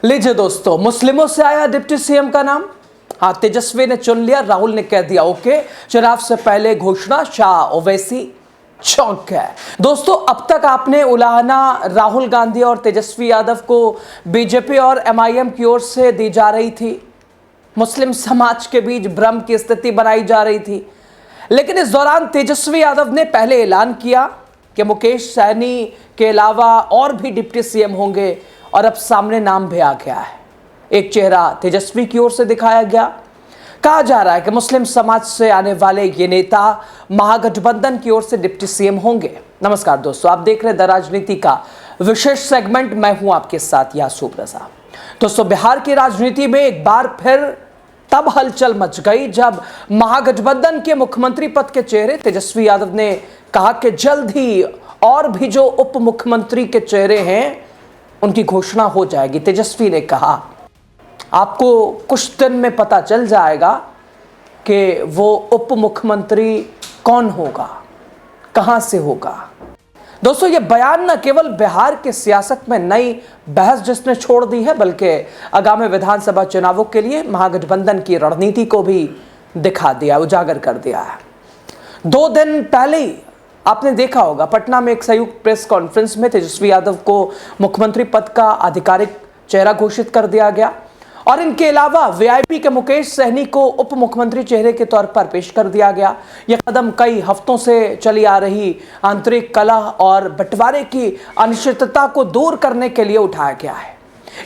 लीजिए दोस्तों, मुस्लिमों से आया डिप्टी सीएम का नाम। हाँ, तेजस्वी ने चुन लिया, राहुल ने कह दिया ओके। चुनाव से पहले घोषणा, शाह ओवैसी चौंक गए। दोस्तों, अब तक आपने उलाहना राहुल गांधी और तेजस्वी यादव को बीजेपी और एमआईएम की ओर से दी जा रही थी। मुस्लिम समाज के बीच भ्रम की स्थिति बनाई जा रही थी। लेकिन इस दौरान तेजस्वी यादव ने पहले ऐलान किया कि मुकेश सहनी के अलावा और भी डिप्टी सीएम होंगे और अब सामने नाम भी आ गया है। एक चेहरा तेजस्वी की ओर से दिखाया गया। कहा जा रहा है कि मुस्लिम समाज से आने वाले ये नेता महागठबंधन की ओर से डिप्टी सीएम होंगे। नमस्कार दोस्तों, आप देख रहे हैं द राजनीति का विशेष सेगमेंट। मैं हूं आपके साथ यासूब रजा। दोस्तों, बिहार की राजनीति में एक बार फिर तब हलचल मच गई जब महागठबंधन के मुख्यमंत्री पद के चेहरे तेजस्वी यादव ने कहा कि जल्द ही और भी जो उप मुख्यमंत्री के चेहरे हैं उनकी घोषणा हो जाएगी। तेजस्वी ने कहा आपको कुछ दिन में पता चल जाएगा कि वो उप मुख्यमंत्री कौन होगा, कहां से होगा। दोस्तों, ये बयान न केवल बिहार के सियासत में नई बहस जिसने छोड़ दी है, बल्कि आगामी विधानसभा चुनावों के लिए महागठबंधन की रणनीति को भी दिखा दिया, उजागर कर दिया है। 2 दिन पहले ही आपने देखा होगा, पटना में एक संयुक्त प्रेस कॉन्फ्रेंस में तेजस्वी यादव को मुख्यमंत्री पद का आधिकारिक चेहरा घोषित कर दिया गया और इनके अलावा वीआईपी के मुकेश सहनी को उप मुख्यमंत्री चेहरे के तौर पर पेश कर दिया गया। यह कदम कई हफ्तों से चली आ रही आंतरिक कलह और बंटवारे की अनिश्चितता को दूर करने के लिए उठाया गया है।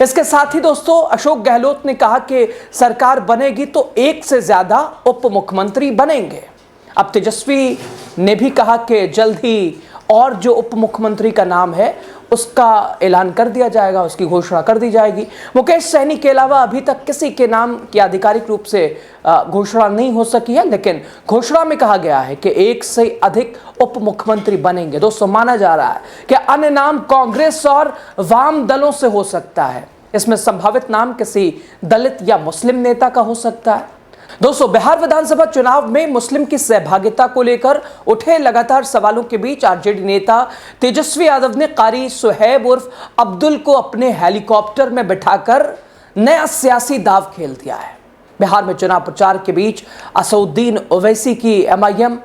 इसके साथ ही दोस्तों, अशोक गहलोत ने कहा कि सरकार बनेगी तो 1 से ज्यादा उप मुख्यमंत्री बनेंगे। अब तेजस्वी ने भी कहा कि जल्द ही और जो उप मुख्यमंत्री का नाम है उसका ऐलान कर दिया जाएगा, उसकी घोषणा कर दी जाएगी। मुकेश सहनी के अलावा अभी तक किसी के नाम की आधिकारिक रूप से घोषणा नहीं हो सकी है, लेकिन घोषणा में कहा गया है कि 1 से अधिक उप मुख्यमंत्री बनेंगे। दोस्तों, माना जा रहा है कि अन्य नाम कांग्रेस और वाम दलों से हो सकता है। इसमें संभावित नाम किसी दलित या मुस्लिम नेता का हो सकता है। दोस्तों, बिहार विधानसभा चुनाव में मुस्लिम की सहभागिता को लेकर उठे लगातार सवालों के बीच आरजेडी नेता तेजस्वी यादव ने कारी सुहैब उर्फ अब्दुल को अपने हेलीकॉप्टर में बिठाकर नया सियासी दांव खेल दिया है। बिहार में चुनाव प्रचार के बीच असदुद्दीन ओवैसी की एमआईएम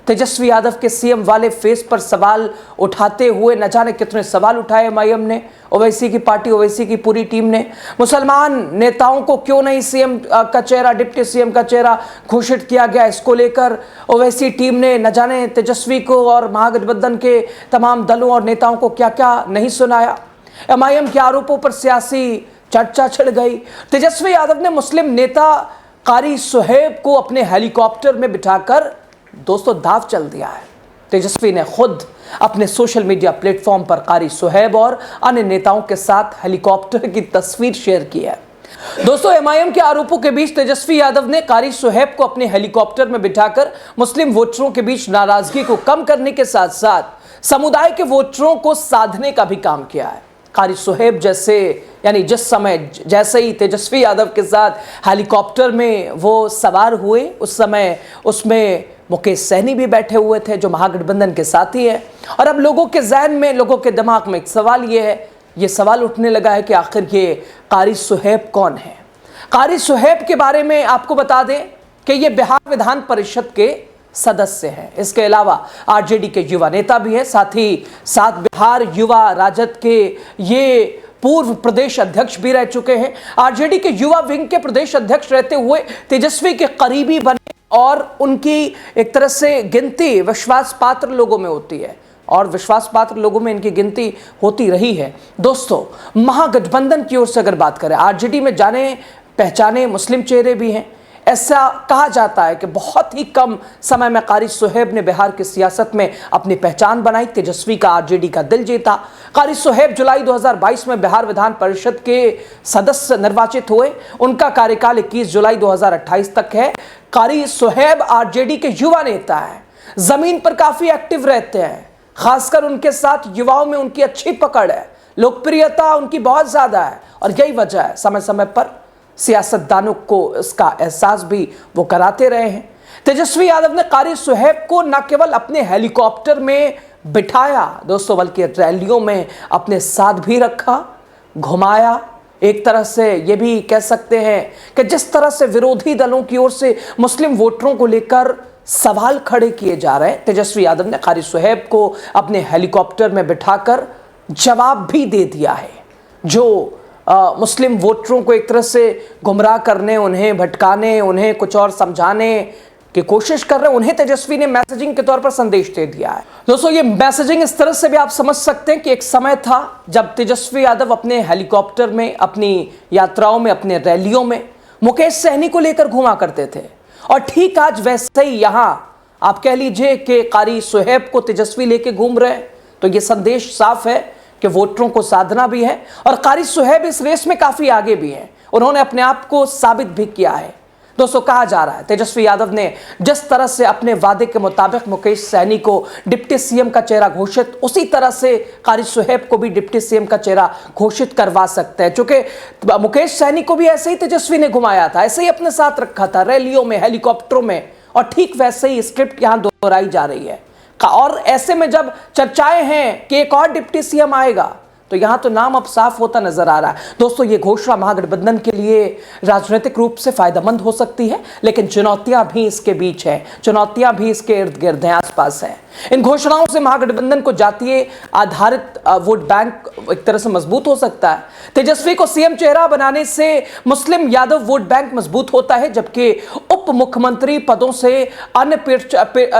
तेजस्वी यादव के सीएम वाले फेस पर सवाल उठाते हुए न जाने कितने सवाल उठाए एमआईएम ने, ओवैसी की पार्टी, ओवैसी की पूरी टीम ने। मुसलमान नेताओं को क्यों नहीं सीएम का चेहरा, डिप्टी सीएम का चेहरा घोषित किया गया, इसको लेकर ओवैसी टीम ने न जाने तेजस्वी को और महागठबंधन के तमाम दलों और नेताओं को क्या क्या नहीं सुनाया। एमआईएम के आरोपों पर सियासी चर्चा छिड़ गई। तेजस्वी यादव ने मुस्लिम नेता कारी सुहैब को अपने हेलीकॉप्टर में बिठाकर दोस्तों दाव चल दिया है। तेजस्वी ने खुद अपने सोशल मीडिया प्लेटफॉर्म पर कारी सुहैब और अन्य नेताओं के साथ हेलीकॉप्टर की तस्वीर शेयर की है। दोस्तों, एमआईएम के आरोपों के बीच तेजस्वी यादव ने कारी सुहैब को अपने हेलीकॉप्टर में बिठाकर मुस्लिम वोटरों के बीच नाराजगी को कम करने के साथ साथ समुदाय के वोटरों को साधने का भी काम किया है। कारी सुहैब जैसे ही तेजस्वी यादव के साथ हेलीकॉप्टर में वो सवार हुए, उस समय उसमें मुकेश सहनी भी बैठे हुए थे जो महागठबंधन के साथी है। और अब लोगों के ज़हन में, लोगों के दिमाग में एक सवाल ये सवाल उठने लगा है कि आखिर ये कारी सुहैब कौन है। कारी सुहैब के बारे में आपको बता दें कि ये बिहार विधान परिषद के सदस्य हैं। इसके अलावा आरजेडी के युवा नेता भी हैं, साथ ही साथ बिहार युवा राजद के ये पूर्व प्रदेश अध्यक्ष भी रह चुके हैं। आरजेडी के युवा विंग के प्रदेश अध्यक्ष रहते हुए तेजस्वी के करीबी बने और उनकी एक तरह से गिनती विश्वास पात्र लोगों में होती है और विश्वास पात्र लोगों में इनकी गिनती होती रही है। दोस्तों, महागठबंधन की ओर से अगर बात करें, आरजेडी में जाने पहचाने मुस्लिम चेहरे भी हैं। ऐसा कहा जाता है कि बहुत ही कम समय में कारी सुहैब ने बिहार की सियासत में अपनी पहचान बनाई, तेजस्वी का आरजेडी का दिल जीता। कारी सुहैब जुलाई 2022 में बिहार विधान परिषद के सदस्य निर्वाचित हुए। उनका कार्यकाल 21 जुलाई 2028 तक है। कारी सुहैब आरजेडी के युवा नेता हैं, जमीन पर काफी एक्टिव रहते हैं, खासकर उनके साथ युवाओं में उनकी अच्छी पकड़ है, लोकप्रियता उनकी बहुत ज्यादा है और यही वजह है समय समय पर सियासतदानों को इसका एहसास भी वो कराते रहे हैं। तेजस्वी यादव ने कारी सुहैब को न केवल अपने हेलीकॉप्टर में बिठाया दोस्तों, बल्कि रैलियों में अपने साथ भी रखा, घुमाया, एक तरह से ये भी कह सकते हैं कि जिस तरह से विरोधी दलों की ओर से मुस्लिम वोटरों को लेकर सवाल खड़े किए जा रहे हैं, तेजस्वी यादव ने कारी सुहेब को अपने हेलीकॉप्टर में बिठाकर जवाब भी दे दिया है। जो मुस्लिम वोटरों को एक तरह से गुमराह करने, उन्हें भटकाने, उन्हें कुछ और समझाने की कोशिश कर रहे हैं, उन्हें तेजस्वी ने मैसेजिंग के तौर पर संदेश दे दिया है। दोस्तों, ये मैसेजिंग इस तरह से भी आप समझ सकते हैं कि एक समय था जब तेजस्वी यादव अपने हेलीकॉप्टर में, अपनी यात्राओं में, अपने रैलियों में मुकेश सहनी को लेकर घुमा करते थे, और ठीक आज वैसे ही यहां आप कह लीजिए कि कारी सुहेब को तेजस्वी लेके घूम रहे हैं। तो ये संदेश साफ है कि वोटरों को साधना भी है, और कारी सुहेब इस रेस में काफी आगे भी हैं। उन्होंने अपने आप को साबित भी किया है। दोस्तों, कहा जा रहा है तेजस्वी यादव ने जिस तरह से अपने वादे के मुताबिक मुकेश सहनी को डिप्टी सीएम का चेहरा घोषित, उसी तरह से कारी सुहेब को भी डिप्टी सीएम का चेहरा घोषित करवा सकते हैं। क्योंकि मुकेश सहनी को भी ऐसे ही तेजस्वी ने घुमाया था, ऐसे ही अपने साथ रखा था, रैलियों में, हेलीकॉप्टरों में, और ठीक वैसे ही स्क्रिप्ट यहां दोहराई जा रही है। और ऐसे में जब चर्चाएं हैं कि एक और डिप्टी सीएम आएगा, तो यहां तो नाम अब साफ होता नजर आ रहा है। दोस्तों, ये घोषणा महागठबंधन के लिए राजनीतिक रूप से फायदेमंद हो सकती है, लेकिन चुनौतियां भी इसके बीच है, चुनौतियां भी इसके इर्द गिर्द हैं, आसपास है। इन घोषणाओं से महागठबंधन को जातीय आधारित वोट बैंक एक तरह से मजबूत हो सकता है। तेजस्वी को सीएम चेहरा बनाने से मुस्लिम यादव वोट बैंक मजबूत होता है, जबकि उप मुख्यमंत्री पदों से अन्य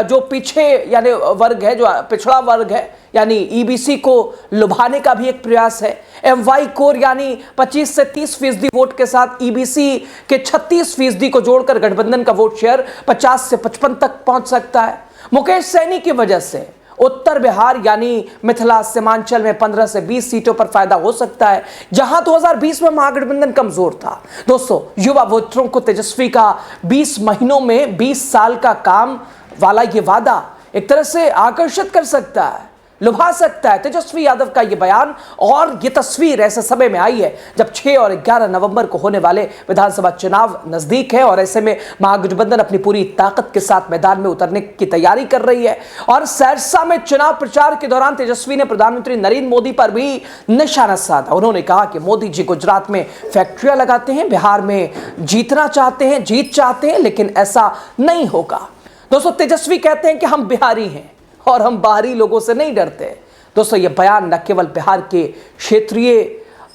जो पीछे यानी वर्ग है, जो पिछड़ा वर्ग है, यानी ईबीसी को लुभाने का भी एक प्रयास है। एमवाई कोर यानी 25 से 30% वोट के साथ ईबीसी के 36% को जोड़कर गठबंधन का वोट शेयर 50 से 55 तक पहुंच सकता है। मुकेश सहनी की वजह से उत्तर बिहार यानी मिथिला सीमांचल में 15 से 20 सीटों पर फायदा हो सकता है, जहां 2020 में महागठबंधन कमजोर था। दोस्तों, युवा वोटरों को तेजस्वी का 20 महीनों में 20 साल का काम वाला ये वादा एक तरह से आकर्षित कर सकता है, लुभा सकता है। तेजस्वी यादव का यह बयान और यह तस्वीर ऐसे समय में आई है जब 6 और 11 नवंबर को होने वाले विधानसभा चुनाव नजदीक है, और ऐसे में महागठबंधन अपनी पूरी ताकत के साथ मैदान में उतरने की तैयारी कर रही है। और सहरसा में चुनाव प्रचार के दौरान तेजस्वी ने प्रधानमंत्री नरेंद्र मोदी पर भी निशाना साधा। उन्होंने कहा कि मोदी जी गुजरात में फैक्ट्रियां लगाते हैं, बिहार में जीतना चाहते हैं, जीत चाहते हैं, लेकिन ऐसा नहीं होगा। दोस्तों, तेजस्वी कहते हैं कि हम बिहारी हैं और हम बाहरी लोगों से नहीं डरते। दोस्तों, यह बयान न केवल बिहार के क्षेत्रीय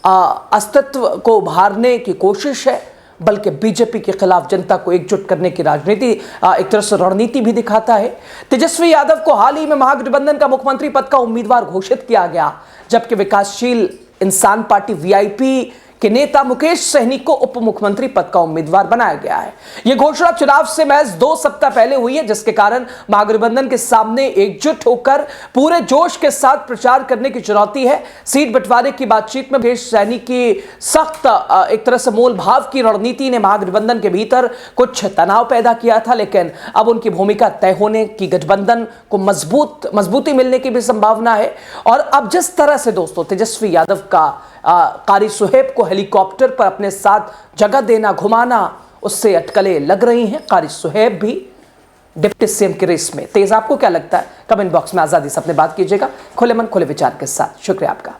अस्तित्व को उभारने की कोशिश है, बल्कि बीजेपी के खिलाफ जनता को एकजुट करने की राजनीति, एक तरह से रणनीति भी दिखाता है। तेजस्वी यादव को हाल ही में महागठबंधन का मुख्यमंत्री पद का उम्मीदवार घोषित किया गया, जबकि विकासशील इंसान पार्टी वीआईपी के नेता मुकेश सहनी को उप मुख्यमंत्री पद का उम्मीदवार बनाया गया है। यह घोषणा चुनाव से महज 2 सप्ताह पहले हुई है, जिसके कारण महागठबंधन के सामने एकजुट होकर पूरे जोश के साथ प्रचार करने की चुनौती है। सीट बंटवारे की बातचीत में मुकेश सहनी की सख्त एक तरह से मोल भाव की रणनीति ने महागठबंधन के भीतर कुछ तनाव पैदा किया था, लेकिन अब उनकी भूमिका तय होने की, गठबंधन को मजबूती मिलने की भी संभावना है। और अब जिस तरह से दोस्तों तेजस्वी यादव का कारी सुहेब को हेलीकॉप्टर पर अपने साथ जगह देना, घुमाना, उससे अटकलें लग रही हैं। कारी सुहेब भी डिप्टी सीएम की रेस में तेज। आपको क्या लगता है? कमेंट बॉक्स में आजादी से अपने बात कीजिएगा, खुले मन खुले विचार के साथ। शुक्रिया आपका।